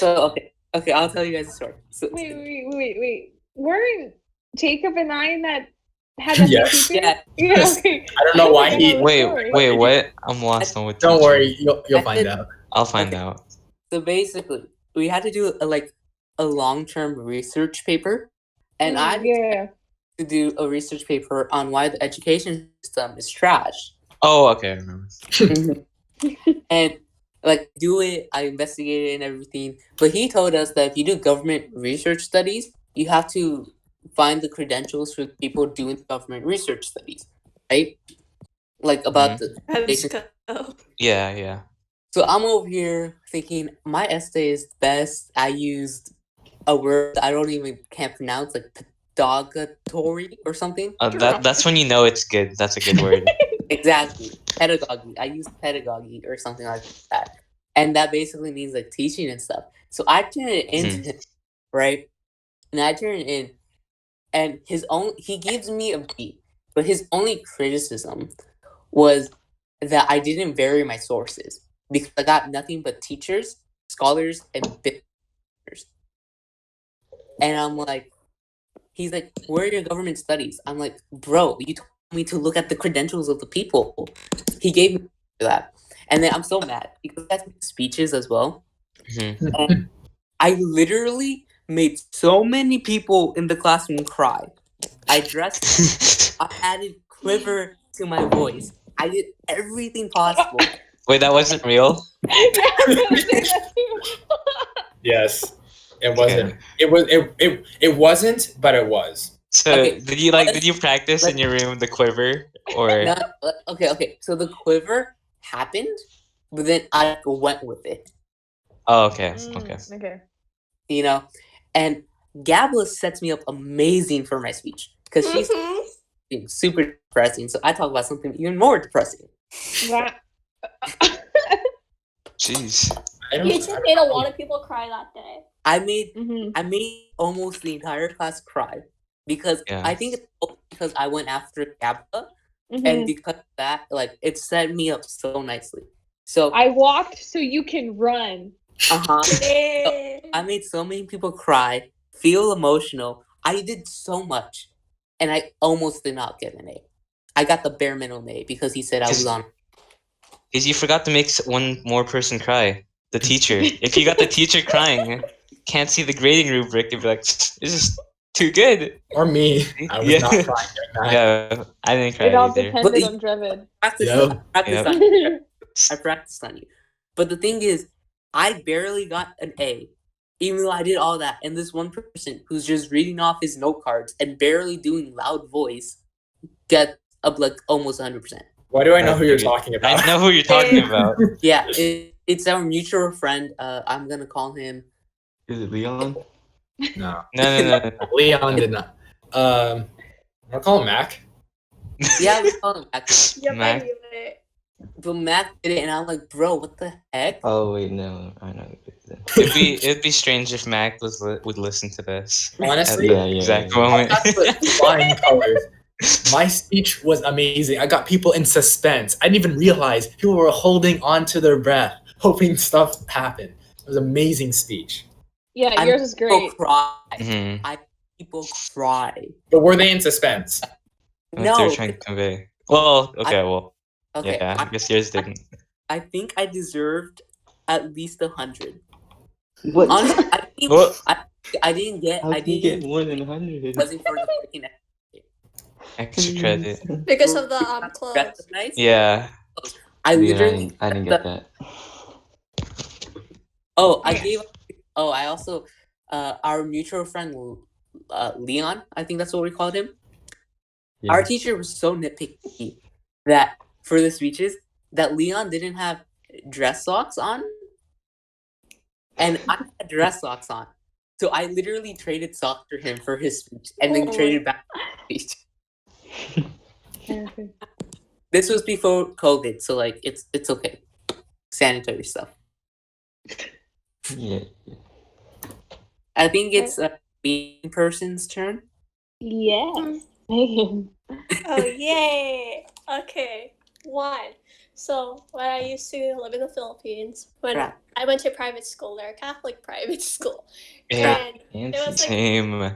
okay, I'll tell you guys a story. So,
Wait. Weren't Jacob and I that had that
Yes.
teacher?
Yeah.
Yeah. Okay.
I don't know why
think I
he.
know the
Wait,
story.
what? I'm lost on what.
Don't
teacher.
worry, you'll
I
find
did-
out.
I'll find
Okay.
out.
So basically, we had to do a long-term research paper, and I
Yeah.
to do a research paper on why the education system is trash.
Oh, okay, I remember.
And like do it, I investigated and everything. But he told us that if you do government research studies, you have to find the credentials for people doing government research studies, right? Like about the
Let's go.
Yeah.
So I'm over here thinking my essay is best. I used a word I don't even can't pronounce, like pedagogatory or something.
That's when you know it's good. That's a good word.
Exactly. Pedagogy. I used pedagogy or something like that. And that basically means like teaching and stuff. So I turn it in, right? And I turn it in, and he gives me a B, but his only criticism was that I didn't vary my sources because I got nothing but teachers, scholars, and business. And I'm like, he's like, where are your government studies? I'm like, bro, you told me to look at the credentials of the people. He gave me that. And then I'm so mad because that's speeches as well. And I literally made so many people in the classroom cry. I dressed them. I added quiver to my voice. I did everything possible.
Wait, that wasn't real?
Yeah, I was gonna say that too.
Yes, it wasn't. It wasn't, but it was.
So
Okay,
did you practice in your room the quiver or?
No, okay. So the quiver happened, but then I went with it.
Oh, okay.
Okay.
You know, and Gabla sets me up amazing for my speech because she's being super depressing. So I talk about something even more depressing.
That.
Jeez.
You just made a lot of people cry that day.
I made
Mhm.
I made almost the entire class cry because
Yeah.
I think it's because I went after Gabla,
Mhm.
and because of that, like it set me up so nicely. So
I walked so you can run.
I made so many people cry, feel emotional. I did so much, and I almost did not get an A. I got the bare minimum A because he said I was on.
Because you forgot to make one more person cry. The teacher. If you got the teacher crying, can't see the grading rubric, you'd be like, this is too good.
Or me. I was not crying during that.
Yeah, I didn't cry
It all
either.
depended on Drevid.
I practiced on you. But the thing is, I barely got an A, even though I did all that. And this one person who's just reading off his note cards and barely doing loud voice get up like almost 100%.
Why do I know who you're talking about?
I know who you're talking about.
Yeah, it's our mutual friend. I'm gonna call him.
Is it Leon?
No.
No.
Leon did not. I'm gonna call him Mac.
Yeah, we call him Mac.
Yep,
Mac.
I knew it.
But Mac did it, and I'm like, bro, what the heck?
Oh wait, no, I know.
It'd be strange if Mac would listen to this.
Honestly,
at the exact moment.
flying colors. My speech was amazing. I got people in suspense. I didn't even realize people were holding on to their breath, hoping stuff happened. It was an amazing speach.
Yeah, yours is great.
People cry.
Mhm.
People cry.
But were they in suspense?
What
No.
they're trying to convey. Well, okay,
Okay.
yeah, I guess yours didn't.
I think I deserved at least 100.
What?
Honestly, I think
What?
I didn't get.
How
I
can you get
didn't.
more than 100?
Wasn't for the freaking
Extra credit.
Because of the clothes.
dress nice.
Yeah.
I
Dude,
literally.
I didn't get that.
Oh, I gave. Oh, I also. Our mutual friend, Leon. I think that's what we called him.
Yeah.
Our teacher was so nitpicky that for the speeches that Leon didn't have dress socks on, and I had dress socks on. So I literally traded socks for him for his speech, and then traded back his speech. This was before COVID, so like it's okay. Sanitary stuff.
Yeah.
I think it's a mean person's turn.
Yes. Megan.
Oh, yay! Okay, one. So when I used to live in the Philippines, when
Crap.
I went to private school, there, Catholic private school,
Yeah.
and there was like
Same.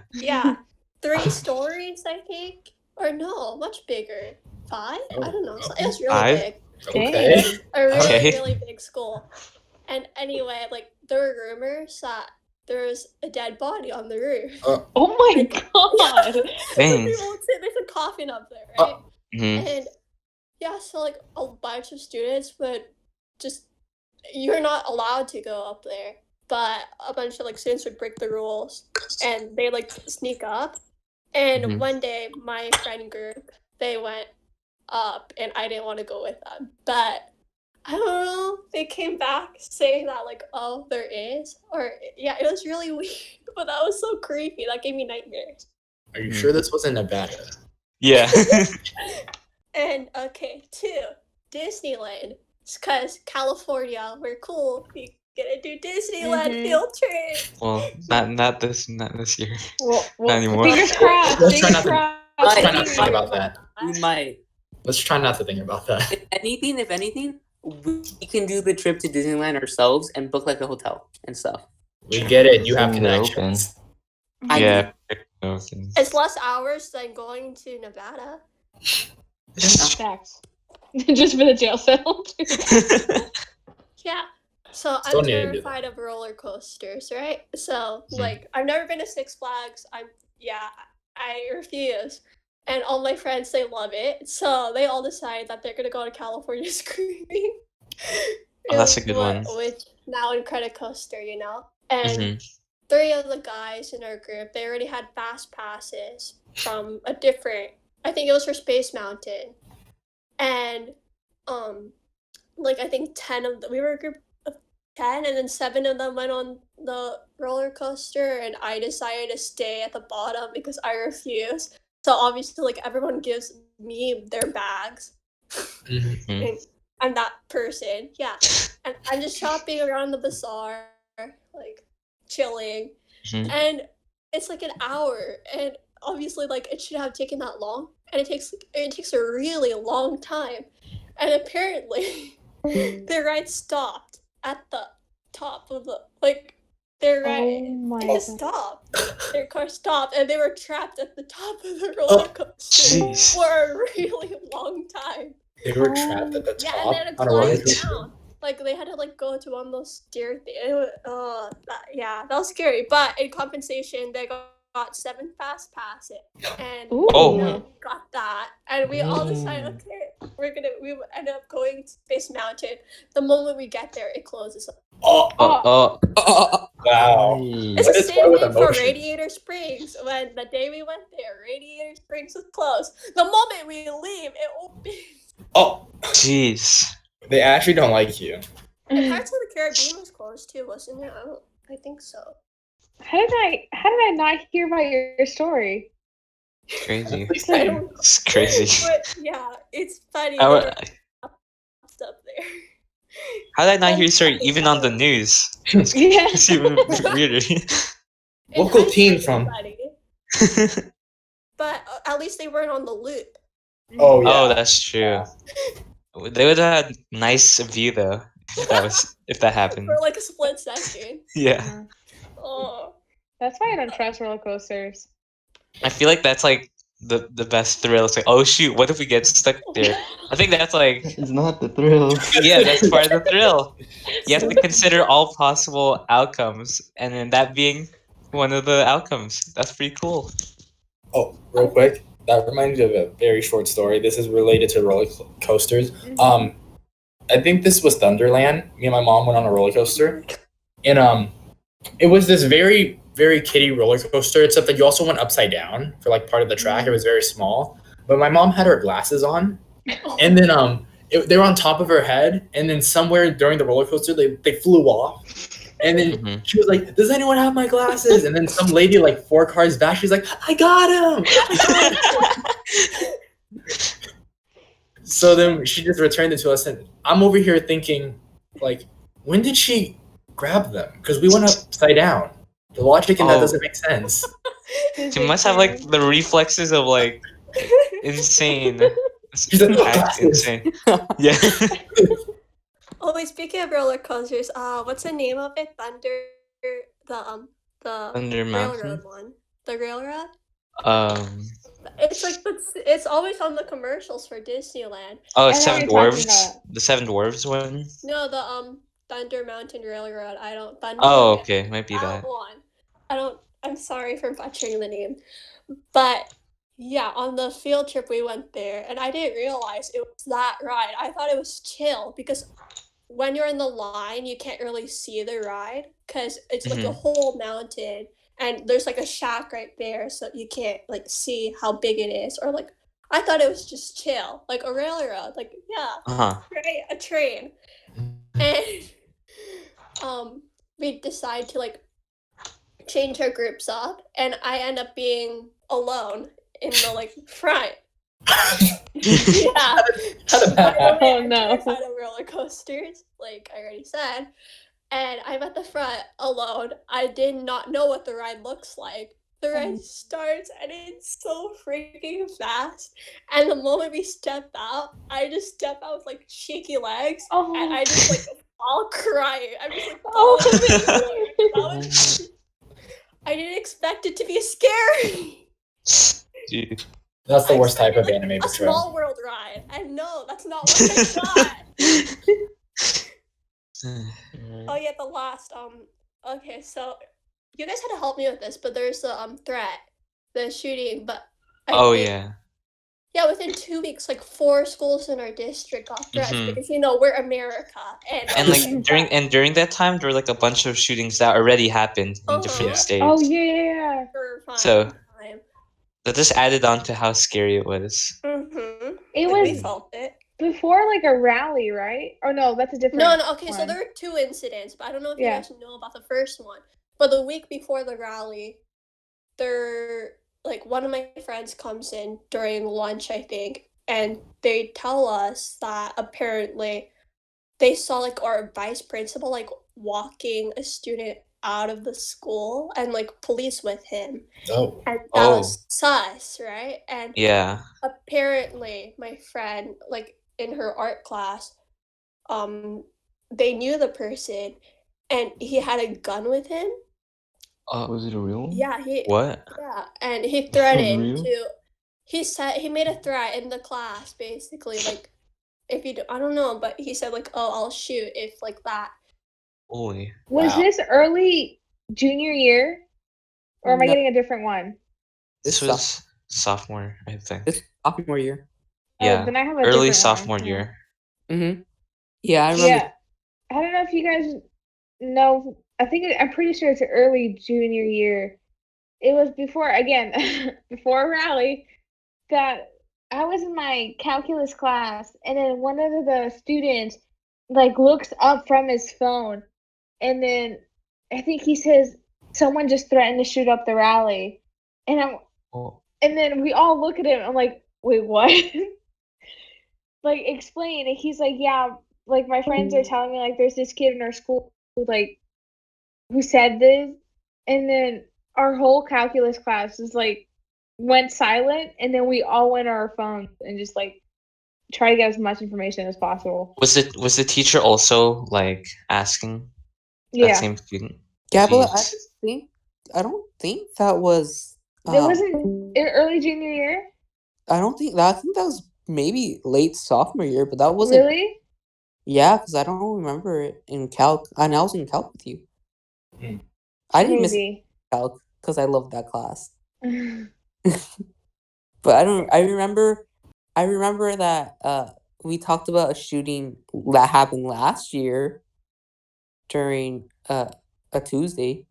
3 stories, I think, or no, much bigger. 5? I don't know. It was really
5?
big.
Okay.
A really,
Okay.
really big school. And anyway, like there were rumors that there was a dead body on the roof.
Oh my god.
Dang.
People would say there's a coffin up there, right?
Mhm.
And yeah, so like a bunch of students would just you're not allowed to go up there, but a bunch of like students would break the rules and they like sneak up. And
Mhm.
one day my friend group, they went up and I didn't want to go with them. But I don't know, they came back saying that like, oh, there is. Or yeah, it was really weird. But that was so creepy. That gave me nightmares.
Are you sure this was in Nevada?
Yeah.
And okay, 2, Disneyland. Because California, we're cool. We gonna do Disneyland
Mhm.
field trip.
Well, not this year.
Well,
Not anymore.
fingers crossed.
Let's try
Fingers
not to-
crossed.
Let's try not to think about that.
We might.
Let's try not to think about that.
If anything, we can do the trip to Disneyland ourselves and book like a hotel and stuff.
We get it. You have
Soon they're
connections.
I
Yeah.
It's less hours than going to Nevada.
Facts. Just for the jail cell.
Yeah. So
Still
I'm
need to do that.
terrified of roller coasters, right? So
Mhm.
like I've never been to Six Flags. I refuse. And all my friends, they love it. So they all decide that they're gonna go to California screaming.
Oh, that's a good one.
Which now in Credit Coaster, you know? And
Mhm.
3 of the guys in our group, they already had fast passes from a different, I think it was for Space Mountain. And like I think 10 of them, we were a group of 10 and then 7 of them went on the roller coaster and I decided to stay at the bottom because I refused. So obviously like everyone gives me their bags.
Mhm.
And I'm that person. Yeah. And I'm just shopping around the bazaar, like chilling.
Mhm.
And it's like an hour and obviously like it should have taken that long. And it takes a really long time. And apparently their ride stopped at the top of the their
Oh
ride.
my
It
god.
just stopped. Their car stopped and they were trapped at the top of the roller coaster
Jeez.
for a really long time.
They were trapped at the
Yeah,
top
and they had to
on a roller
climb
coaster.
down. Like they had to like go to one of those stair things. That was scary. But in compensation, they got 7 fast passes, and
Ooh.
Oh.
you know, got that. And we all decided, okay, we ended up going to Space Mountain. The moment we get there, it closes up.
Oh, wow.
It's
That
the
is
same
why with
thing for
emotion.
Radiator Springs. When the day we went there, Radiator Springs was closed. The moment we leave, it opens.
Oh,
Jeez.
they actually don't like you.
And parts of the Caribbean was closed too, wasn't it? I think so.
How did I not hear about your story?
Crazy.
I don't
It's crazy.
But yeah, it's funny.
How,
They were stuff there.
how did I not hear your story even on the news?
Yeah.
It's even weirder.
In
Local
hindsight,
team
it's
from-
funny. But at least they weren't on the loop.
Oh, yeah.
Oh, that's true. They would have had nice view though. If that happened.
For like a split second.
Yeah.
Oh.
That's why I don't trust roller coasters.
I feel like that's like the best thrill. It's like, oh shoot, what if we get stuck there? I think that's like,
It's not the thrill.
yeah, that's part of the thrill. You have to consider all possible outcomes, and then that being one of the outcomes. That's pretty cool.
Oh, real quick, that reminds me of a very short story. This is related to roller coasters. I think this was Thunderland. Me and my mom went on a roller coaster, and it was this very, very kiddie roller coaster. Except that you also went upside down for like part of the track. It was very small, but my mom had her glasses on, and then they were on top of her head, and then somewhere during the roller coaster they flew off. And then
Mhm.
she was like, "Does anyone have my glasses?" And then some lady, like 4 cars back, she's like, "I got him!" So then she just returned it to us, and I'm over here thinking, like, when did she grab them? Because we went upside down. The logic in that
Oh.
doesn't make sense.
She must have like the reflexes of like insane.
She's like,
Act insane. Yeah.
Oh wait, speaking of roller coasters, what's the name of it? The
Thunder Mountain.
railroad one. The railroad?
It's
It's always on the commercials for Disneyland.
Oh,
I know
Seven
what you're talking
Dwarves.
about.
The Seven Dwarves one.
No, the Thunder Mountain Railroad. I don't Thunder.
Oh, okay, might be
that
that.
one. I'm sorry for butchering the name. But yeah, on the field trip we went there and I didn't realize it was that ride. I thought it was chill because when you're in the line, you can't really see the ride because it's like a whole mountain and there's like a shack right there, so you can't like see how big it is. Or like, I thought it was just chill, like a railroad, like a train. And we decide to like change our groups up, and I end up being alone in the like front. Yeah.
Oh no.
Terrified of roller coasters, like I already said. And I'm at the front alone. I did not know what the ride looks like. The ride starts and it's so freaking fast. And the moment we step out, I just step out with like shaky legs.
Oh.
And I just like all crying. I'm just like, I didn't expect it to be scary.
Dude.
That's the worst type of anime
A
betrayal.
small world ride. And no, that's not what I got. Oh yeah, the last okay, so you guys had to help me with this, but there's the threat, the shooting, but I think, yeah, within 2 weeks, like 4 schools in our district got threats because we're America,
and like during that time there were like a bunch of shootings that already happened in different states.
Oh yeah.
So that just added on to how scary it was.
It
we
was
felt it.
before like a rally, right? Or no, that's a different
No, okay,
one.
so there were 2 incidents, but I don't know if you guys know about the first one. But the week before the rally, one of my friends comes in during lunch, I think, and they tell us that apparently they saw like our vice principal like walking a student out of the school and like police with him.
Oh.
And that was sus, right? And
yeah.
Apparently my friend, like in her art class, they knew the person and he had a gun with him.
Was it a real one?
Yeah,
What?
Yeah, and he threatened
real?
to. He made a threat in the class, basically, like if you do, I don't know, but he said like, "Oh, I'll shoot if like that."
Holy.
Was this early junior year, or am I getting a different one?
This was sophomore, I think.
It's sophomore year.
Yeah.
Then I have a
early
different
sophomore
one.
year.
Yeah, I remember.
Yeah, I don't know if you guys know. I'm pretty sure it's early junior year. It was before before a rally that I was in my calculus class, and then one of the students like looks up from his phone, and then I think he says someone just threatened to shoot up the rally, and and then we all look at him. I'm like, wait, what? Like, explain. And he's like, yeah, like my friends are telling me like there's this kid in our school who said this, and then our whole calculus class is like went silent, and then we all went on our phones and just like try to get as much information as possible.
Was the teacher also like asking that same student?
Yeah, but I don't think that was.
It wasn't in early junior year.
I think that was maybe late sophomore year, but that wasn't
really.
Yeah, because I don't remember it in calc, and I was in calc with you. I didn't miss calc because I loved that class. But I remember that we talked about a shooting that happened last year during a Tuesday.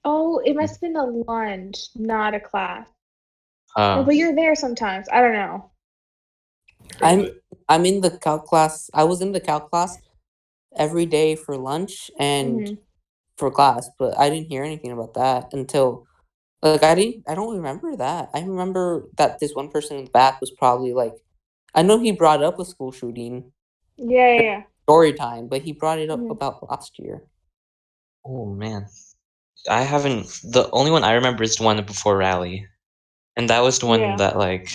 Oh, it must have been a lunch, not a class. No, but you're there sometimes. I don't know.
I'm in the calc class. I was in the calc class every day for lunch and for class, but I didn't hear anything about that until I don't remember that. I remember that this one person in the back was probably like, I know he brought up a school shooting.
Yeah.
Story time, but he brought it up about last year.
Oh man. I haven't. The only one I remember is the one before rally, and that was the one
Yeah.
that like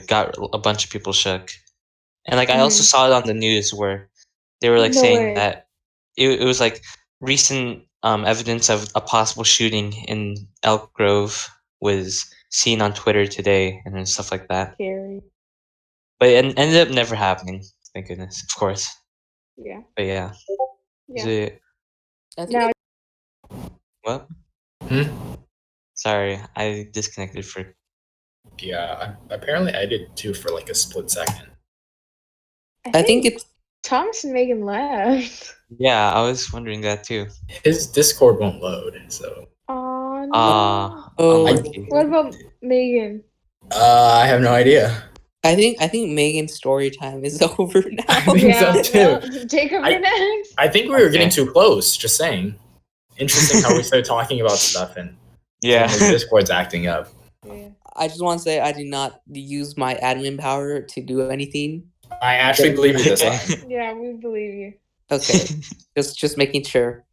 got a bunch of people shook. And like I also saw it on the news where they were like
No
saying
way.
that it was like recent evidence of a possible shooting in Elk Grove was seen on Twitter today and then stuff like that.
Scary.
But it ended up never happening. Thank goodness, of course.
Yeah.
But yeah. Is
Yeah.
it
I think
Now,
what?
Hmm?
Sorry, I disconnected for.
Yeah, apparently I did too for like a split second.
I think it's
Thomas and Megan left.
Yeah, I was wondering that too.
His Discord won't load, so
Oh no.
oh
Unlucky.
What about Megan?
I have no idea.
I think Megan's story time is over now.
I think so too.
Well, Jacob, you're next.
I think we were getting
Okay.
too close. Just saying. Interesting how we started talking about stuff and
Yeah.
suddenly Discord's acting up.
Yeah.
I just want to say I did not use my admin power to do anything.
I actually believe you this time.
Yeah, we believe you.
Okay, just making sure.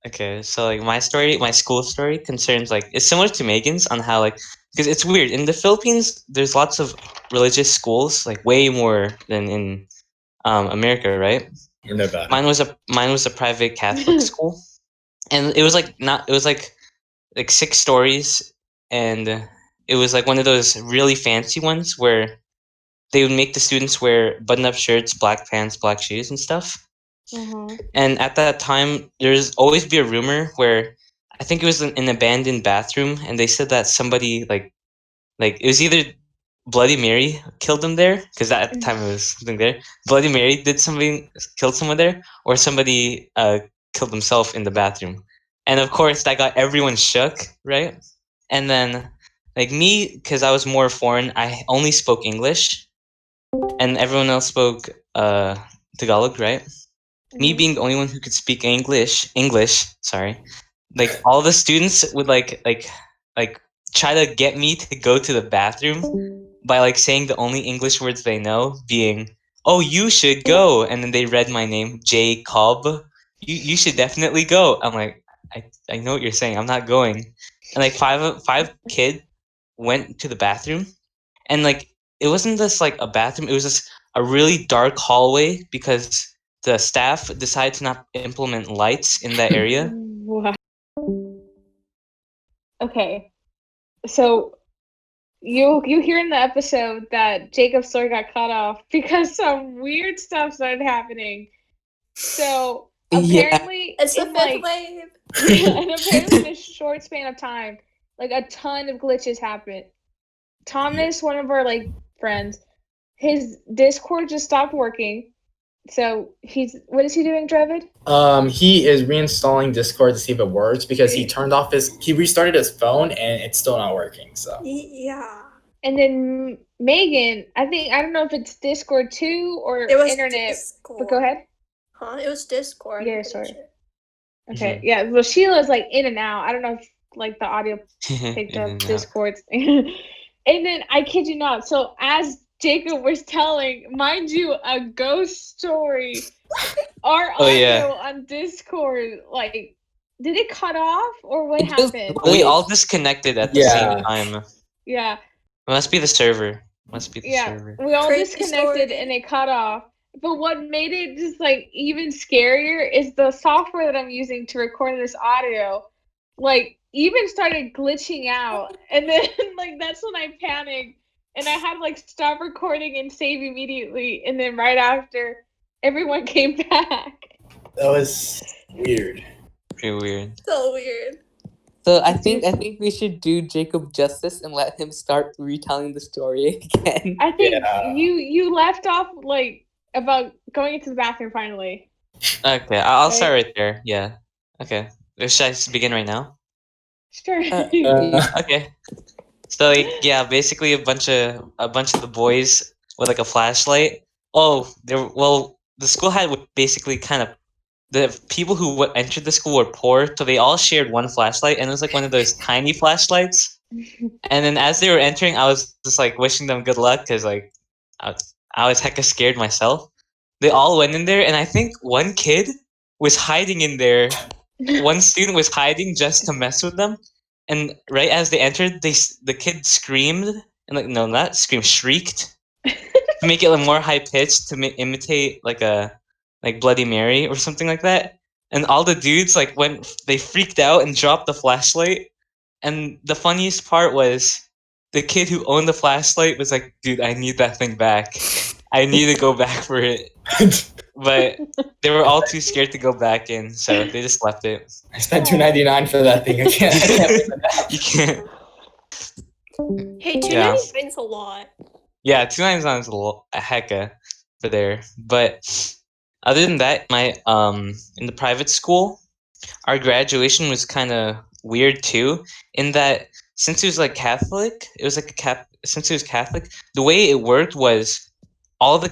Okay, so like my school story concerns like it's similar to Megan's on how like because it's weird in the Philippines. There's lots of religious schools, like way more than in America, right?
Or Nevada.
Mine was a private Catholic school, and it was like 6 stories, and it was like one of those really fancy ones where they would make the students wear button-up shirts, black pants, black shoes, and stuff. And at that time, there's always be a rumor where I think it was an abandoned bathroom, and they said that somebody like it was either Bloody Mary killed them there because at the time it was something there. Bloody Mary did something, killed someone there, or somebody killed himself in the bathroom. And of course, that got everyone shook, right? And then, like me, because I was more foreign, I only spoke English, and everyone else spoke Tagalog, right? Me being the only one who could speak English, sorry, like all the students would like try to get me to go to the bathroom by like saying the only English words they know being, "Oh, you should go," and then they read my name, Jacob. You should definitely go. I'm like, I know what you're saying. I'm not going. And like five kid went to the bathroom, and like it wasn't just like a bathroom. It was just a really dark hallway because the staff decided to not implement lights in that area.
Wow. Okay, so you hear in the episode that Jacob's story got cut off because some weird stuff started happening. So apparently,
It's the
in,
fifth wave.
and apparently in a short span of time, like a ton of glitches happened. Thomas, one of our like friends, his Discord just stopped working. So what is he doing, Drevid?
He is reinstalling Discord to see if it works because he restarted his phone and it's still not working. So
Yeah.
And then Megan, I don't know if it's Discord too or
It was
internet.
Discord.
But go ahead.
Huh? It was Discord.
Yeah, sorry. Okay, yeah. Well, Sheila's like in and out. I don't know if like the audio picked up Discord. And then I kid you not. So as Jacob was telling, mind you, a ghost story. Our audio on Discord, like, did it cut off or what happened?
We all disconnected at the same time.
Yeah.
It must be the server. Server.
We all
Crazy
disconnected
story.
and it cut off. But what made it just like even scarier is the software that I'm using to record this audio, like even started glitching out. And then like that's when I panicked and I had to like stop recording and save immediately. And then right after, everyone came back.
That was weird.
Pretty weird.
So weird.
So I think we should do Jacob justice and let him start retelling the story again.
I think you left off like about going into the bathroom finally.
Okay, I'll start right there. Yeah. Okay. Should I begin right now?
Sure.
Okay. So like, yeah, basically a bunch of the boys with like a flashlight. Oh, the school had basically kind of the people who entered the school were poor, so they all shared one flashlight, and it was like one of those tiny flashlights. And then as they were entering, I was just like wishing them good luck because like I was hecka scared myself. They all went in there, and I think one kid was hiding in there one student was hiding just to mess with them, and right as they entered, the kid screamed and like no, not screamed, shrieked to make it more high pitched to imitate like a Bloody Mary or something like that. And all the dudes like they freaked out and dropped the flashlight. And the funniest part was the kid who owned the flashlight was like, "Dude, I need that thing back. I need to go back for it." But they were all too scared to go back in, so they just left it.
I spent $2.99 for that thing. I can't live with that.
You can't.
Hey,
Yeah.
$2.99 is a lot.
Yeah, $2.99 is a hecka for there. But other than that, my in the private school, our graduation was kind of weird too, in that since it was like Catholic, it was like since it was Catholic, the way it worked was all the